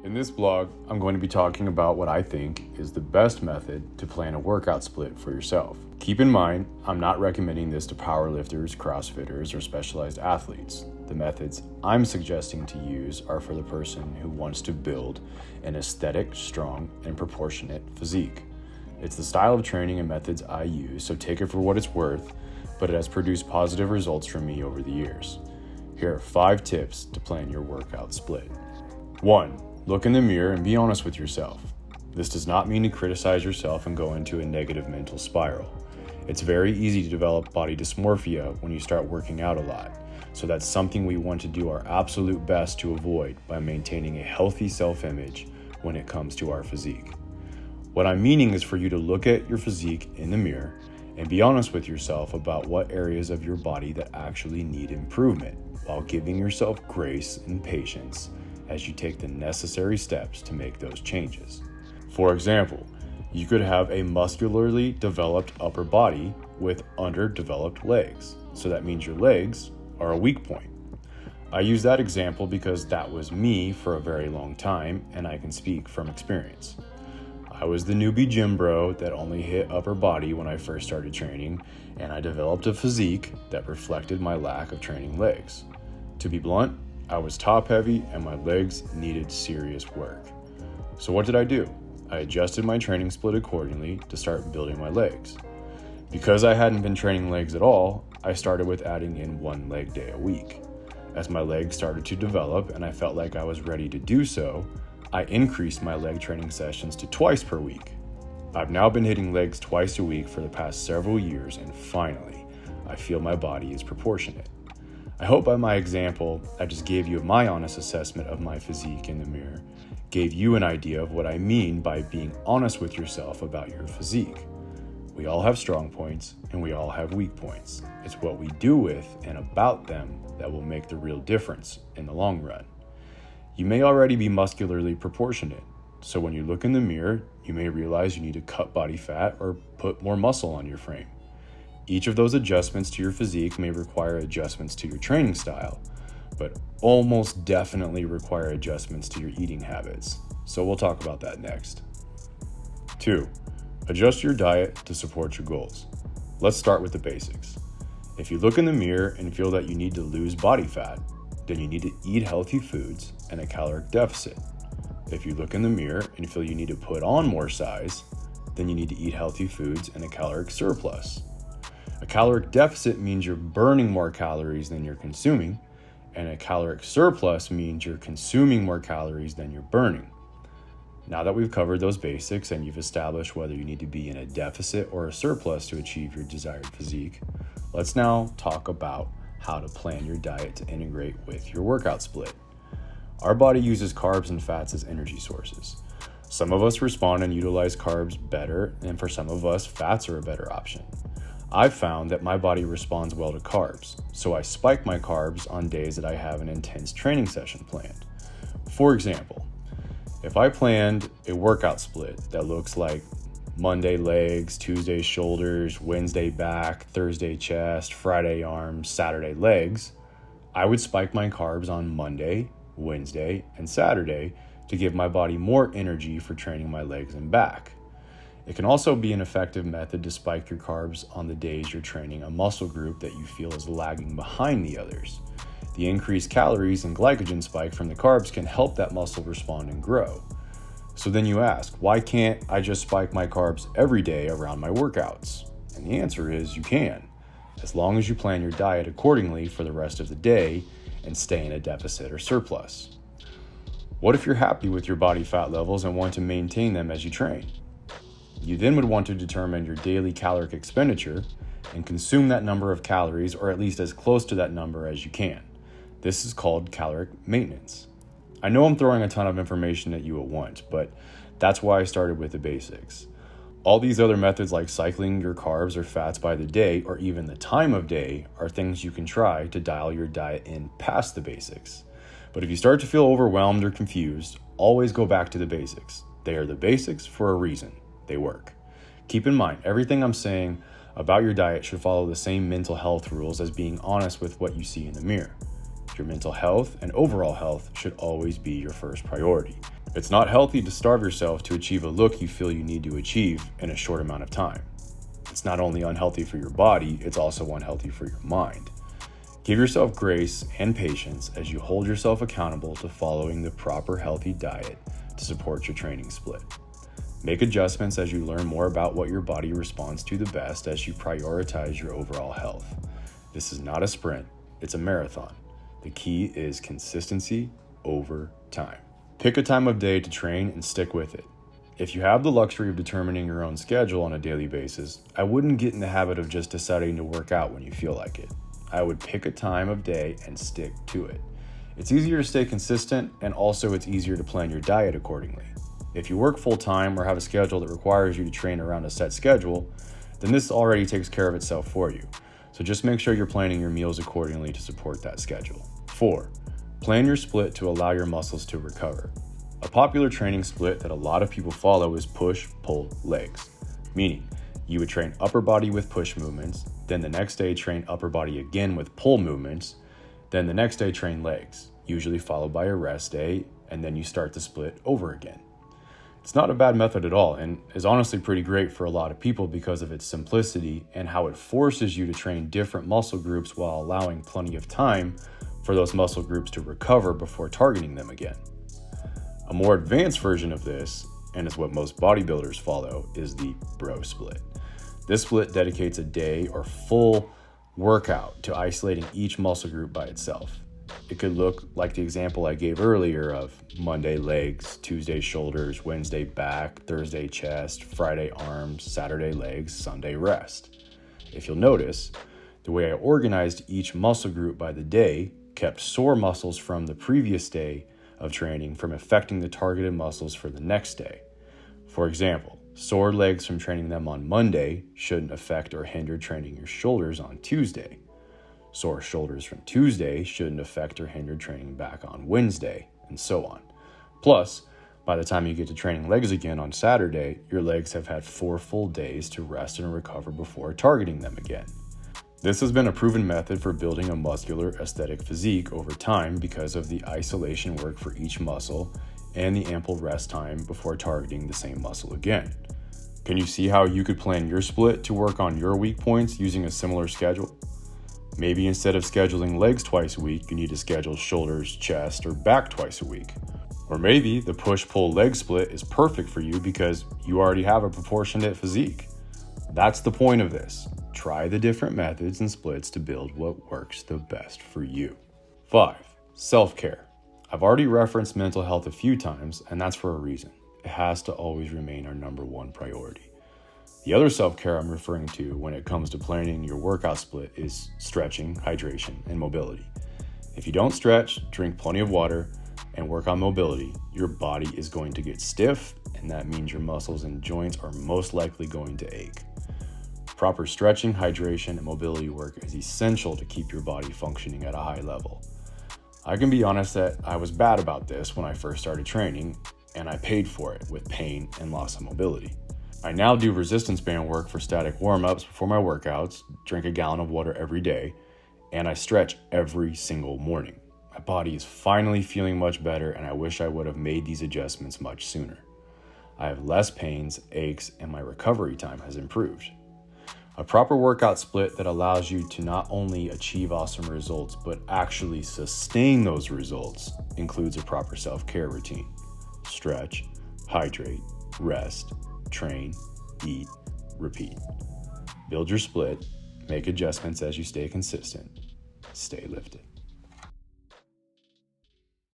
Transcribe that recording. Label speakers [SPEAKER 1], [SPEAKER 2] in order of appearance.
[SPEAKER 1] In this vlog, I'm going to be talking about what I think is the best method to plan a workout split for yourself. Keep in mind, I'm not recommending this to powerlifters, CrossFitters, or specialized athletes. The methods I'm suggesting to use are for the person who wants to build an aesthetic, strong, and proportionate physique. It's the style of training and methods I use, so take it for what it's worth, but it has produced positive results for me over the years. Here are 5 tips to plan your workout split. 1. Look in the mirror and be honest with yourself. This does not mean to criticize yourself and go into a negative mental spiral. It's very easy to develop body dysmorphia when you start working out a lot, so that's something we want to do our absolute best to avoid by maintaining a healthy self-image when it comes to our physique. What I'm meaning is for you to look at your physique in the mirror and be honest with yourself about what areas of your body that actually need improvement, while giving yourself grace and patience as you take the necessary steps to make those changes. For example, you could have a muscularly developed upper body with underdeveloped legs. So that means your legs are a weak point. I use that example because that was me for a very long time, and I can speak from experience. I was the newbie gym bro that only hit upper body when I first started training, and I developed a physique that reflected my lack of training legs. To be blunt, I was top heavy and my legs needed serious work. So what did I do? I adjusted my training split accordingly to start building my legs. Because I hadn't been training legs at all, I started with adding in 1 leg day a week. As my legs started to develop and I felt like I was ready to do so, I increased my leg training sessions to twice per week. I've now been hitting legs twice a week for the past several years, and finally, I feel my body is proportionate. I hope by my example, I just gave you my honest assessment of my physique in the mirror, gave you an idea of what I mean by being honest with yourself about your physique. We all have strong points and we all have weak points. It's what we do with and about them that will make the real difference in the long run. You may already be muscularly proportionate, so when you look in the mirror, you may realize you need to cut body fat or put more muscle on your frame. Each of those adjustments to your physique may require adjustments to your training style, but almost definitely require adjustments to your eating habits. So we'll talk about that next. 2. Adjust your diet to support your goals. Let's start with the basics. If you look in the mirror and feel that you need to lose body fat, then you need to eat healthy foods and a caloric deficit. If you look in the mirror and feel you need to put on more size, then you need to eat healthy foods and a caloric surplus. A caloric deficit means you're burning more calories than you're consuming, and a caloric surplus means you're consuming more calories than you're burning. Now that we've covered those basics and you've established whether you need to be in a deficit or a surplus to achieve your desired physique, let's now talk about how to plan your diet to integrate with your workout split. Our body uses carbs and fats as energy sources. Some of us respond and utilize carbs better, and for some of us, fats are a better option. I've found that my body responds well to carbs, so I spike my carbs on days that I have an intense training session planned. For example, if I planned a workout split that looks like Monday legs, Tuesday shoulders, Wednesday back, Thursday chest, Friday arms, Saturday legs, I would spike my carbs on Monday, Wednesday, and Saturday to give my body more energy for training my legs and back. It can also be an effective method to spike your carbs on the days you're training a muscle group that you feel is lagging behind the others. The increased calories and glycogen spike from the carbs can help that muscle respond and grow. So then you ask, why can't I just spike my carbs every day around my workouts? And the answer is you can, as long as you plan your diet accordingly for the rest of the day and stay in a deficit or surplus. What if you're happy with your body fat levels and want to maintain them as you train? You then would want to determine your daily caloric expenditure and consume that number of calories, or at least as close to that number as you can. This is called caloric maintenance. I know I'm throwing a ton of information at you at once, but that's why I started with the basics. All these other methods like cycling your carbs or fats by the day or even the time of day are things you can try to dial your diet in past the basics. But if you start to feel overwhelmed or confused, always go back to the basics. They are the basics for a reason. They work. Keep in mind, everything I'm saying about your diet should follow the same mental health rules as being honest with what you see in the mirror. Your mental health and overall health should always be your first priority. It's not healthy to starve yourself to achieve a look you feel you need to achieve in a short amount of time. It's not only unhealthy for your body, it's also unhealthy for your mind. Give yourself grace and patience as you hold yourself accountable to following the proper healthy diet to support your training split. Make adjustments as you learn more about what your body responds to the best as you prioritize your overall health. This is not a sprint, it's a marathon. The key is consistency over time. Pick a time of day to train and stick with it. If you have the luxury of determining your own schedule on a daily basis, I wouldn't get in the habit of just deciding to work out when you feel like it. I would pick a time of day and stick to it. It's easier to stay consistent, and also it's easier to plan your diet accordingly. If you work full-time or have a schedule that requires you to train around a set schedule, then this already takes care of itself for you. So just make sure you're planning your meals accordingly to support that schedule. 4. Plan your split to allow your muscles to recover. A popular training split that a lot of people follow is push, pull, legs, meaning you would train upper body with push movements, then the next day train upper body again with pull movements, then the next day train legs, usually followed by a rest day, and then you start the split over again. It's not a bad method at all, and is honestly pretty great for a lot of people because of its simplicity and how it forces you to train different muscle groups while allowing plenty of time for those muscle groups to recover before targeting them again. A more advanced version of this, and is what most bodybuilders follow, is the bro split. This split dedicates a day or full workout to isolating each muscle group by itself. It could look like the example I gave earlier of Monday legs, Tuesday shoulders, Wednesday back, Thursday chest, Friday arms, Saturday legs, Sunday rest. If you'll notice, the way I organized each muscle group by the day kept sore muscles from the previous day of training from affecting the targeted muscles for the next day. For example, sore legs from training them on Monday shouldn't affect or hinder training your shoulders on Tuesday. Sore shoulders from Tuesday shouldn't affect or hinder training back on Wednesday, and so on. Plus, by the time you get to training legs again on Saturday, your legs have had 4 full days to rest and recover before targeting them again. This has been a proven method for building a muscular aesthetic physique over time because of the isolation work for each muscle and the ample rest time before targeting the same muscle again. Can you see how you could plan your split to work on your weak points using a similar schedule? Maybe instead of scheduling legs twice a week, you need to schedule shoulders, chest, or back twice a week. Or maybe the push-pull leg split is perfect for you because you already have a proportionate physique. That's the point of this. Try the different methods and splits to build what works the best for you. 5. Self-care. I've already referenced mental health a few times, and that's for a reason. It has to always remain our number one priority. The other self-care I'm referring to when it comes to planning your workout split is stretching, hydration, and mobility. If you don't stretch, drink plenty of water, and work on mobility, your body is going to get stiff, and that means your muscles and joints are most likely going to ache. Proper stretching, hydration, and mobility work is essential to keep your body functioning at a high level. I can be honest that I was bad about this when I first started training, and I paid for it with pain and loss of mobility. I now do resistance band work for static warm-ups before my workouts, drink a gallon of water every day, and I stretch every single morning. My body is finally feeling much better, and I wish I would have made these adjustments much sooner. I have less pains, aches, and my recovery time has improved. A proper workout split that allows you to not only achieve awesome results, but actually sustain those results includes a proper self-care routine. Stretch, hydrate, rest, train, eat, repeat. Build your split, make adjustments as you stay consistent. Stay lifted.